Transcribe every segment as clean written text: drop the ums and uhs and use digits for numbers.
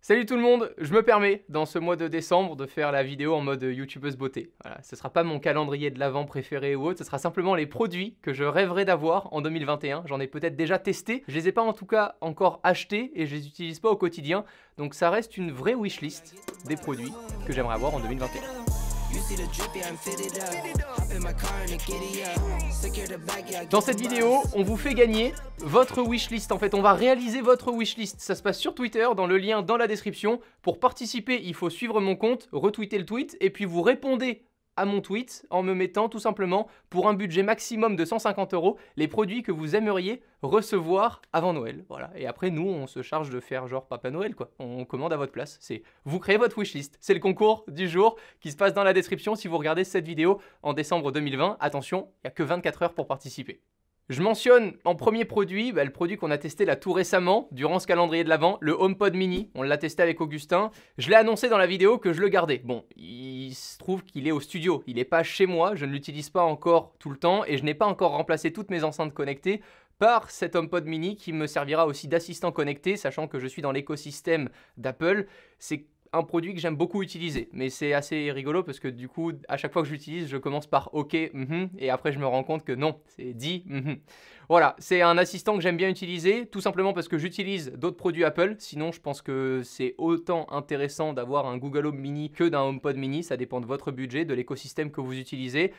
Salut tout le monde, je me permets dans ce mois de décembre de faire la vidéo en mode youtubeuse beauté. Voilà, ce sera pas mon calendrier de l'avent préféré ou autre, ce sera simplement les produits que je rêverais d'avoir en 2021. J'en ai peut-être déjà testé, je les ai pas en tout cas encore achetés et je les utilise pas au quotidien. Donc ça reste une vraie wishlist des produits que j'aimerais avoir en 2021. Dans cette vidéo, on vous fait gagner votre wishlist. En fait, on va réaliser votre wishlist. Ça se passe sur Twitter, dans le lien dans la description. Pour participer, il faut suivre mon compte, retweeter le tweet, et puis vous répondez à mon tweet en me mettant tout simplement, pour un budget maximum de 150 €, les produits que vous aimeriez recevoir avant Noël. Voilà. Et après, nous, on se charge de faire genre Papa Noël, quoi. On commande à votre place. C'est vous créez votre wishlist. C'est le concours du jour qui se passe dans la description si vous regardez cette vidéo en décembre 2020. Attention, il n'y a que 24 heures pour participer. Je mentionne en premier produit, le produit qu'on a testé là tout récemment, durant ce calendrier de l'Avent, le HomePod Mini. On l'a testé avec Augustin. Je l'ai annoncé dans la vidéo que je le gardais. Bon, il se trouve qu'il est au studio. Il n'est pas chez moi, je ne l'utilise pas encore tout le temps et je n'ai pas encore remplacé toutes mes enceintes connectées par cet HomePod Mini qui me servira aussi d'assistant connecté, sachant que je suis dans l'écosystème d'Apple. C'est un produit que j'aime beaucoup utiliser, mais c'est assez rigolo parce que du coup, à chaque fois que je l'utilise, je commence par OK, et après je me rends compte que non, c'est dit, Voilà, c'est un assistant que j'aime bien utiliser, tout simplement parce que j'utilise d'autres produits Apple, sinon je pense que c'est autant intéressant d'avoir un Google Home Mini que d'un HomePod Mini, ça dépend de votre budget, de l'écosystème que vous utilisez.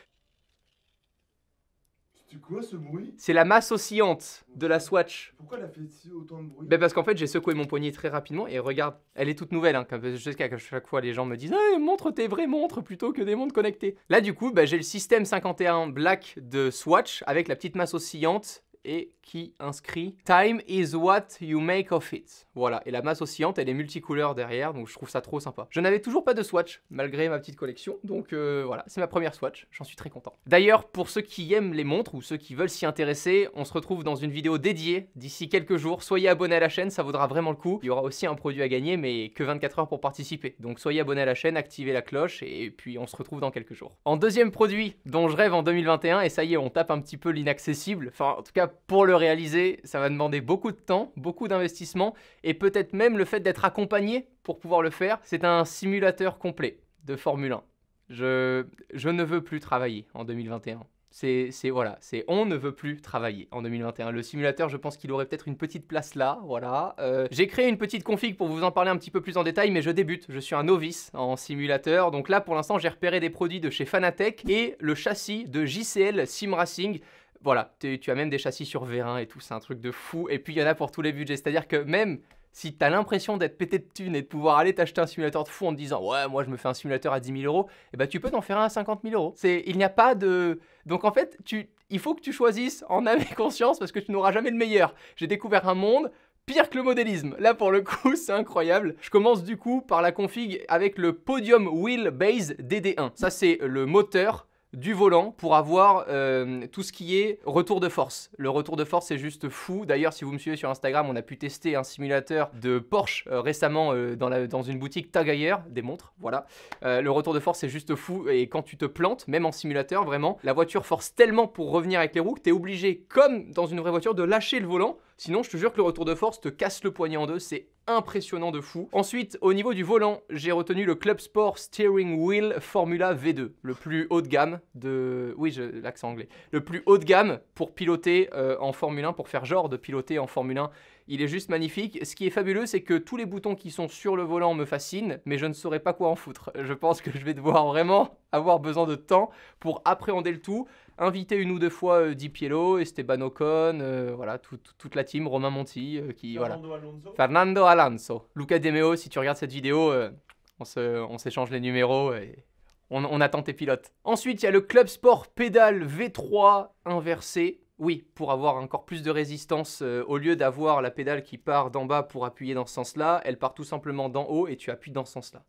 C'est quoi ce bruit? C'est la masse oscillante de la Swatch. Pourquoi elle a fait autant de bruit? Parce qu'en fait j'ai secoué mon poignet très rapidement et regarde, elle est toute nouvelle, je sais qu'à chaque fois les gens me disent hey, montre tes vraies montres plutôt que des montres connectées. Là du coup j'ai le système 51 Black de Swatch avec la petite masse oscillante et qui inscrit Time is what you make of it. Voilà, et la masse oscillante elle est multicouleur derrière, donc je trouve ça trop sympa. Je n'avais toujours pas de Swatch malgré ma petite collection, donc voilà, c'est ma première Swatch, j'en suis très content. D'ailleurs, pour ceux qui aiment les montres ou ceux qui veulent s'y intéresser, on se retrouve dans une vidéo dédiée d'ici quelques jours. Soyez abonnés à la chaîne, ça vaudra vraiment le coup. Il y aura aussi un produit à gagner, mais que 24 heures pour participer. Donc soyez abonnés à la chaîne, activez la cloche et puis on se retrouve dans quelques jours. En deuxième produit dont je rêve en 2021, et ça y est, on tape un petit peu l'inaccessible, enfin en tout cas pour le réaliser, ça va demander beaucoup de temps, beaucoup d'investissement et peut-être même le fait d'être accompagné pour pouvoir le faire. C'est un simulateur complet de Formule 1. Je ne veux plus travailler en 2021. Voilà, on ne veut plus travailler en 2021. Le simulateur, je pense qu'il aurait peut-être une petite place là, voilà. J'ai créé une petite config pour vous en parler un petit peu plus en détail, mais je débute, je suis un novice en simulateur. Donc là, pour l'instant, j'ai repéré des produits de chez Fanatec et le châssis de JCL Sim Racing. Voilà, tu as même des châssis sur Vérin et tout, c'est un truc de fou. Et puis il y en a pour tous les budgets, c'est-à-dire que même si tu as l'impression d'être pété de thunes et de pouvoir aller t'acheter un simulateur de fou en te disant « Ouais, moi je me fais un simulateur à 10 000 €, et bah tu peux t'en faire un à 50 000 €. Il n'y a pas de... Donc en fait, il faut que tu choisisses en âme et conscience parce que tu n'auras jamais le meilleur. J'ai découvert un monde pire que le modélisme. Là, pour le coup, c'est incroyable. Je commence du coup par la config avec le Podium Wheelbase DD1. Ça, c'est le moteur du volant pour avoir tout ce qui est retour de force. Le retour de force c'est juste fou. D'ailleurs, si vous me suivez sur Instagram, on a pu tester un simulateur de Porsche récemment dans une boutique Tag Heuer, des montres, voilà. Le retour de force c'est juste fou et quand tu te plantes, même en simulateur, vraiment, la voiture force tellement pour revenir avec les roues que tu es obligé, comme dans une vraie voiture, de lâcher le volant. Sinon, je te jure que le retour de force te casse le poignet en deux, c'est impressionnant de fou. Ensuite, au niveau du volant, j'ai retenu le Club Sport Steering Wheel Formula V2, le plus haut de gamme de... Oui, l'accent anglais. Le plus haut de gamme pour piloter en Formule 1, pour faire genre de piloter en Formule 1. Il est juste magnifique. Ce qui est fabuleux, c'est que tous les boutons qui sont sur le volant me fascinent, mais je ne saurais pas quoi en foutre. Je pense que je vais devoir vraiment avoir besoin de temps pour appréhender le tout. Inviter une ou deux fois Di Piero, Esteban Ocon, voilà, toute la team, Romain Monti, Fernando Alonso. Luca De Meo, si tu regardes cette vidéo, on s'échange les numéros et on attend tes pilotes. Ensuite, il y a le Club Sport Pédale V3 inversé. Oui, pour avoir encore plus de résistance, au lieu d'avoir la pédale qui part d'en bas pour appuyer dans ce sens-là, elle part tout simplement d'en haut et tu appuies dans ce sens-là.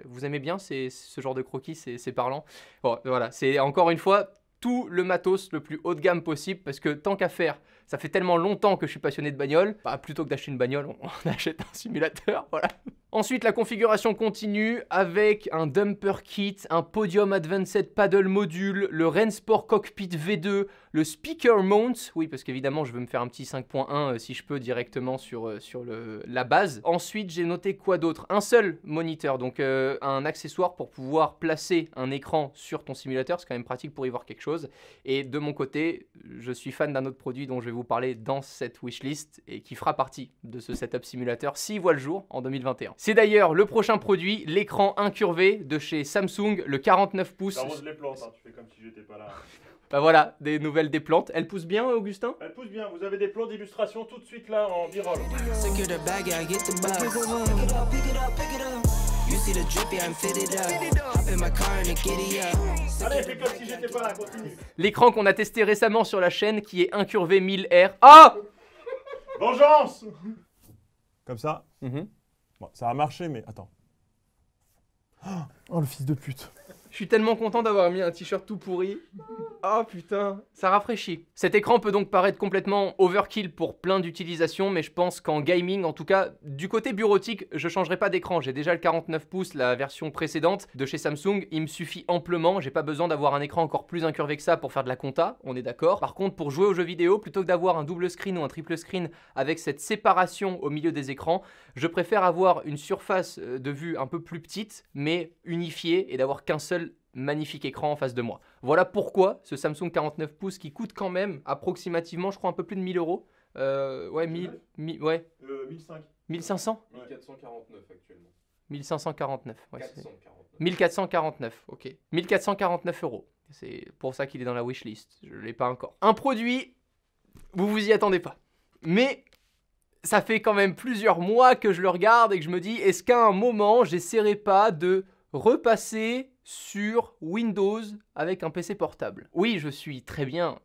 Vous aimez bien ce genre de croquis, c'est parlant. Bon, voilà, c'est encore une fois tout le matos le plus haut de gamme possible parce que tant qu'à faire, ça fait tellement longtemps que je suis passionné de bagnole, plutôt que d'acheter une bagnole, on achète un simulateur, voilà. Ensuite, la configuration continue avec un dumper kit, un Podium Advanced Paddle Module, le Rennsport Cockpit V2, le Speaker Mount, oui parce qu'évidemment je veux me faire un petit 5.1 si je peux directement sur la base. Ensuite, j'ai noté quoi d'autre? Un seul moniteur, donc un accessoire pour pouvoir placer un écran sur ton simulateur, c'est quand même pratique pour y voir quelque chose. Et de mon côté, je suis fan d'un autre produit dont je vais vous parler dans cette wishlist et qui fera partie de ce setup simulateur s'il voit le jour en 2021. C'est d'ailleurs le prochain produit, l'écran incurvé de chez Samsung, le 49 pouces. T'arroses les plantes, hein, tu fais comme si j'étais pas là. Bah voilà, des nouvelles des plantes. Elles poussent bien, Augustin? Elle pousse bien, vous avez des plans d'illustration tout de suite là en b-roll. Allez, fais comme si j'étais pas là, continue. L'écran qu'on a testé récemment sur la chaîne qui est incurvé 1000R. Ah! Vengeance! Comme ça. Bon, ça a marché, mais attends. Oh, le fils de pute. Je suis tellement content d'avoir mis un t-shirt tout pourri. Oh putain, ça rafraîchit. Cet écran peut donc paraître complètement overkill pour plein d'utilisations, mais je pense qu'en gaming, en tout cas, du côté bureautique, je changerai pas d'écran. J'ai déjà le 49 pouces, la version précédente de chez Samsung. Il me suffit amplement, j'ai pas besoin d'avoir un écran encore plus incurvé que ça pour faire de la compta, on est d'accord. Par contre, pour jouer aux jeux vidéo, plutôt que d'avoir un double screen ou un triple screen avec cette séparation au milieu des écrans, je préfère avoir une surface de vue un peu plus petite, mais unifiée, et d'avoir qu'un seul magnifique écran en face de moi. Voilà pourquoi ce Samsung 49 pouces qui coûte quand même approximativement, je crois, un peu plus de 1000 euros. Ouais, 1005. 1500 1449 actuellement. 1549. Ouais, 449. 1449, ok. 1449 euros. C'est pour ça qu'il est dans la wishlist. Je ne l'ai pas encore. Un produit, vous vous y attendez pas. Mais ça fait quand même plusieurs mois que je le regarde et que je me dis, est-ce qu'à un moment, j'essaierai pas de repasser sur Windows avec un PC portable? Oui, je suis très bien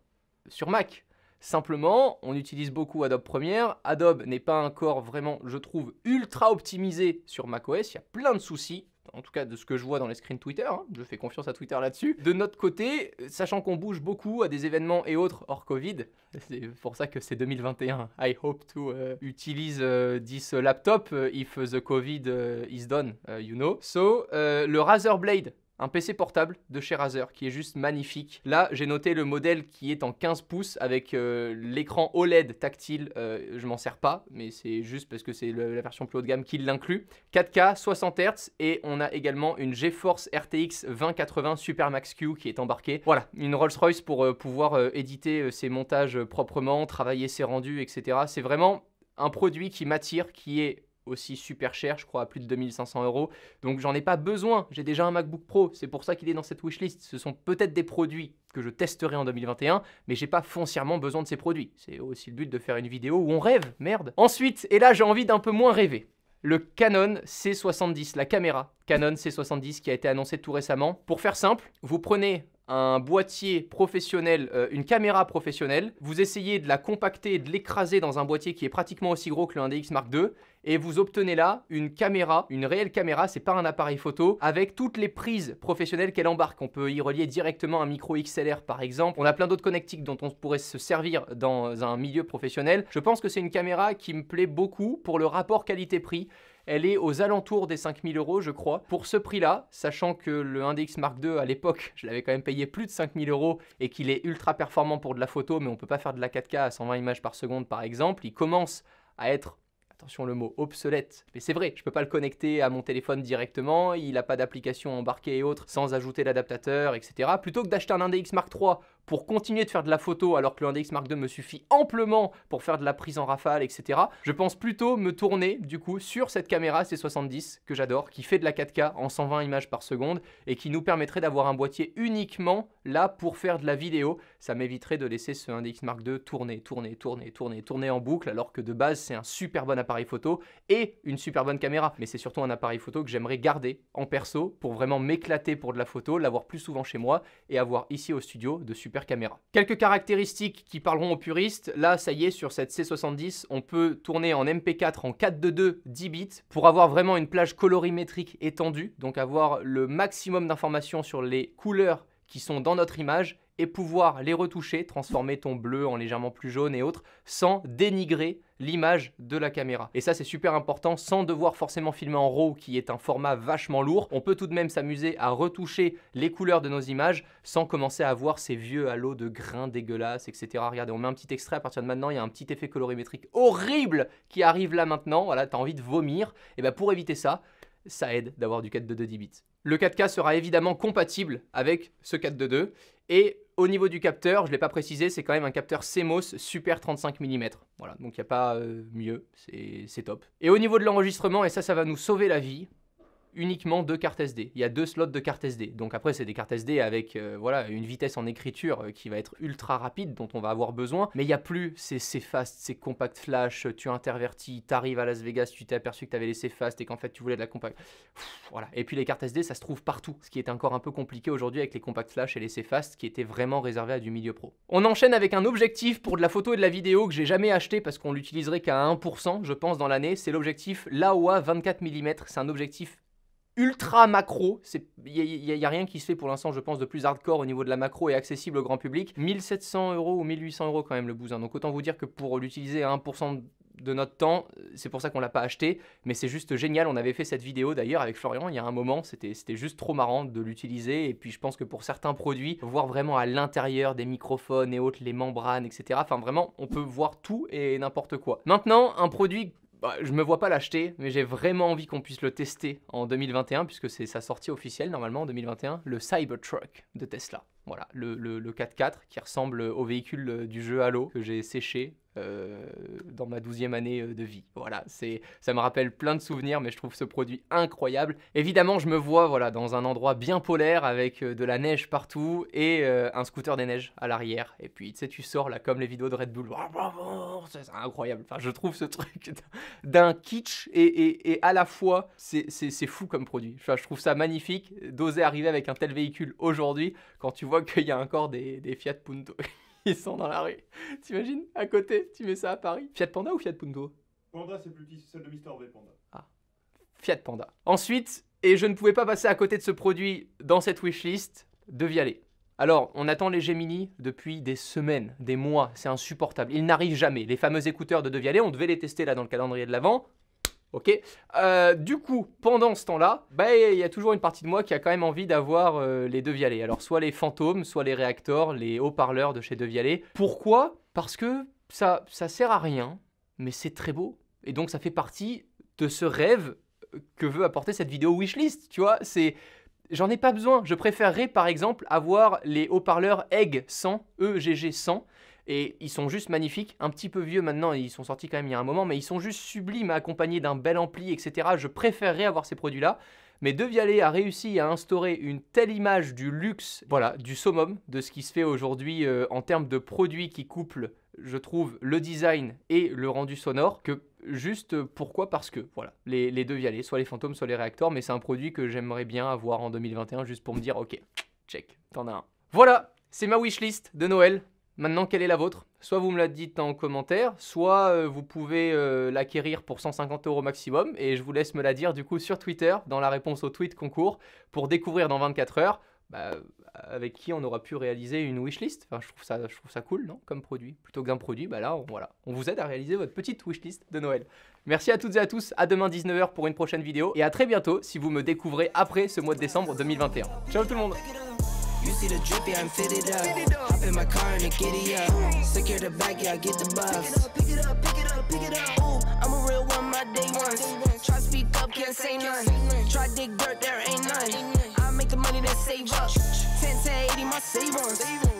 sur Mac. Simplement, on utilise beaucoup Adobe Premiere. Adobe n'est pas encore vraiment, je trouve, ultra optimisé sur macOS. Il y a plein de soucis. En tout cas, de ce que je vois dans les screens Twitter, hein. Je fais confiance à Twitter là-dessus. De notre côté, sachant qu'on bouge beaucoup à des événements et autres hors Covid, c'est pour ça que c'est 2021. I hope to utilize this laptop if the Covid is done, you know. So, le Razer Blade, un PC portable de chez Razer qui est juste magnifique. Là, j'ai noté le modèle qui est en 15 pouces avec l'écran OLED tactile. Je m'en sers pas, mais c'est juste parce que c'est la version plus haut de gamme qui l'inclut. 4K, 60 Hz et on a également une GeForce RTX 2080 Super Max Q qui est embarquée. Voilà, une Rolls-Royce pour pouvoir éditer ses montages proprement, travailler ses rendus, etc. C'est vraiment un produit qui m'attire, qui est aussi super cher, je crois à plus de 2500 euros. Donc j'en ai pas besoin, j'ai déjà un MacBook Pro, c'est pour ça qu'il est dans cette wishlist. Ce sont peut-être des produits que je testerai en 2021, mais j'ai pas foncièrement besoin de ces produits. C'est aussi le but de faire une vidéo où on rêve, merde. Ensuite, et là j'ai envie d'un peu moins rêver, le Canon C70, la caméra Canon C70 qui a été annoncée tout récemment. Pour faire simple, vous prenez un boîtier professionnel, une caméra professionnelle, vous essayez de la compacter, de l'écraser dans un boîtier qui est pratiquement aussi gros que le 1DX Mark II, et vous obtenez là une caméra, une réelle caméra, c'est pas un appareil photo, avec toutes les prises professionnelles qu'elle embarque. On peut y relier directement un micro XLR par exemple. On a plein d'autres connectiques dont on pourrait se servir dans un milieu professionnel. Je pense que c'est une caméra qui me plaît beaucoup pour le rapport qualité-prix. Elle est aux alentours des 5000 euros, je crois. Pour ce prix-là, sachant que le 1DX Mark II, à l'époque, je l'avais quand même payé plus de 5000 euros et qu'il est ultra performant pour de la photo, mais on ne peut pas faire de la 4K à 120 images par seconde, par exemple. Il commence à être, attention le mot, obsolète. Mais c'est vrai, je ne peux pas le connecter à mon téléphone directement. Il n'a pas d'application embarquée et autres sans ajouter l'adaptateur, etc. Plutôt que d'acheter un 1DX Mark III pour continuer de faire de la photo alors que le 1DX Mark II me suffit amplement pour faire de la prise en rafale, etc. Je pense plutôt me tourner du coup sur cette caméra C70 que j'adore, qui fait de la 4K en 120 images par seconde et qui nous permettrait d'avoir un boîtier uniquement là pour faire de la vidéo. Ça m'éviterait de laisser ce 1DX Mark II tourner en boucle alors que de base c'est un super bon appareil photo et une super bonne caméra. Mais c'est surtout un appareil photo que j'aimerais garder en perso pour vraiment m'éclater pour de la photo, l'avoir plus souvent chez moi et avoir ici au studio de super caméra. Quelques caractéristiques qui parleront aux puristes. Là, ça y est, sur cette C70, on peut tourner en MP4 en 4:2 10 bits pour avoir vraiment une plage colorimétrique étendue, donc avoir le maximum d'informations sur les couleurs qui sont dans notre image et pouvoir les retoucher, transformer ton bleu en légèrement plus jaune et autres, sans dénigrer l'image de la caméra. Et ça c'est super important, sans devoir forcément filmer en RAW qui est un format vachement lourd. On peut tout de même s'amuser à retoucher les couleurs de nos images sans commencer à avoir ces vieux halos de grains dégueulasses, etc. Regardez, on met un petit extrait à partir de maintenant, il y a un petit effet colorimétrique horrible qui arrive là maintenant. Voilà, t'as envie de vomir. Et bien pour éviter ça, ça aide d'avoir du 4:2 10 bits. Le 4K sera évidemment compatible avec ce 4:2 et au niveau du capteur, je ne l'ai pas précisé, c'est quand même un capteur CMOS Super 35 mm. Voilà, donc il n'y a pas mieux, c'est top. Et au niveau de l'enregistrement, et ça va nous sauver la vie, uniquement 2 cartes SD. Il y a 2 slots de cartes SD. Donc après, c'est des cartes SD avec voilà, une vitesse en écriture qui va être ultra rapide, dont on va avoir besoin. Mais il n'y a plus ces fast, ces compact flash, tu intervertis, tu arrives à Las Vegas, tu t'es aperçu que tu avais laissé fast et qu'en fait tu voulais de la compact. Voilà. Et puis les cartes SD, ça se trouve partout. Ce qui est encore un peu compliqué aujourd'hui avec les compact flash et les C-Fast qui étaient vraiment réservés à du milieu pro. On enchaîne avec un objectif pour de la photo et de la vidéo que j'ai jamais acheté parce qu'on l'utiliserait qu'à 1%, je pense, dans l'année. C'est l'objectif Laowa 24 mm. C'est un objectif ultra macro, il n'y a rien qui se fait pour l'instant, je pense, de plus hardcore au niveau de la macro et accessible au grand public. 1700 € ou 1800 € quand même le bousin, donc autant vous dire que pour l'utiliser à 1% de notre temps, c'est pour ça qu'on l'a pas acheté, mais c'est juste génial. On avait fait cette vidéo d'ailleurs avec Florian il y a un moment, c'était juste trop marrant de l'utiliser, et puis je pense que pour certains produits, voir vraiment à l'intérieur des microphones et autres, les membranes, etc. Enfin vraiment, on peut voir tout et n'importe quoi. Maintenant, un produit... je me vois pas l'acheter, mais j'ai vraiment envie qu'on puisse le tester en 2021, puisque c'est sa sortie officielle normalement en 2021, le Cybertruck de Tesla. Voilà, le 4x4 qui ressemble au véhicule du jeu Halo que j'ai séché dans ma 12e année de vie. Voilà, ça me rappelle plein de souvenirs, mais je trouve ce produit incroyable. Évidemment, je me vois voilà, dans un endroit bien polaire avec de la neige partout et un scooter des neiges à l'arrière. Et puis, tu sais, tu sors là comme les vidéos de Red Bull. C'est incroyable. Enfin, je trouve ce truc d'un kitsch et à la fois, c'est fou comme produit. Enfin, je trouve ça magnifique d'oser arriver avec un tel véhicule aujourd'hui quand tu vois qu'il y a encore des Fiat Punto. Ils sont dans la rue. T'imagines, à côté, tu mets ça à Paris. Fiat Panda ou Fiat Punto? Panda, c'est plus petit, c'est celle de Mister V, Panda. Ah, Fiat Panda. Ensuite, et je ne pouvais pas passer à côté de ce produit dans cette wishlist, De Vialet. Alors, on attend les Gemini depuis des semaines, des mois, c'est insupportable. Ils n'arrivent jamais. Les fameux écouteurs de Vialet, on devait les tester là dans le calendrier de l'Avent. Ok, du coup, pendant ce temps-là, il y a toujours une partie de moi qui a quand même envie d'avoir les De Vialet. Alors, soit les fantômes, soit les réactors, les haut-parleurs de chez De Vialet. Pourquoi? Parce que ça sert à rien, mais c'est très beau. Et donc, ça fait partie de ce rêve que veut apporter cette vidéo wishlist, tu vois. J'en ai pas besoin. Je préférerais, par exemple, avoir les haut-parleurs EGG 100, EGG 100. Et ils sont juste magnifiques, un petit peu vieux maintenant, ils sont sortis quand même il y a un moment, mais ils sont juste sublimes, accompagnés d'un bel ampli, etc. Je préférerais avoir ces produits-là, mais De Vialet a réussi à instaurer une telle image du luxe, voilà, du summum de ce qui se fait aujourd'hui en termes de produits qui couplent, je trouve, le design et le rendu sonore, que juste pourquoi? Parce que, voilà, les De Vialet, soit les fantômes, soit les réacteurs, mais c'est un produit que j'aimerais bien avoir en 2021, juste pour me dire, ok, check, t'en as un. Voilà, c'est ma wishlist de Noël. Maintenant, quelle est la vôtre? Soit vous me la dites en commentaire, soit vous pouvez l'acquérir pour 150 € maximum, et je vous laisse me la dire du coup sur Twitter, dans la réponse au tweet concours, pour découvrir dans 24 heures avec qui on aura pu réaliser une wishlist. Enfin, je trouve ça cool, non? Comme produit. Plutôt que d'un produit, là, on vous aide à réaliser votre petite wishlist de Noël. Merci à toutes et à tous, à demain 19 h pour une prochaine vidéo, et à très bientôt si vous me découvrez après ce mois de décembre 2021. Ciao tout le monde! You see the drippy, I'm fitted up. Hop in my car and giddy up. Secure the back, yeah, I get the bus. Pick it up, pick it up, pick it up. Ooh, I'm a real one, my day ones. Try to speak up, can't say none. Try dig dirt, there ain't none. I make the money that save up. 10 to 80, my savings.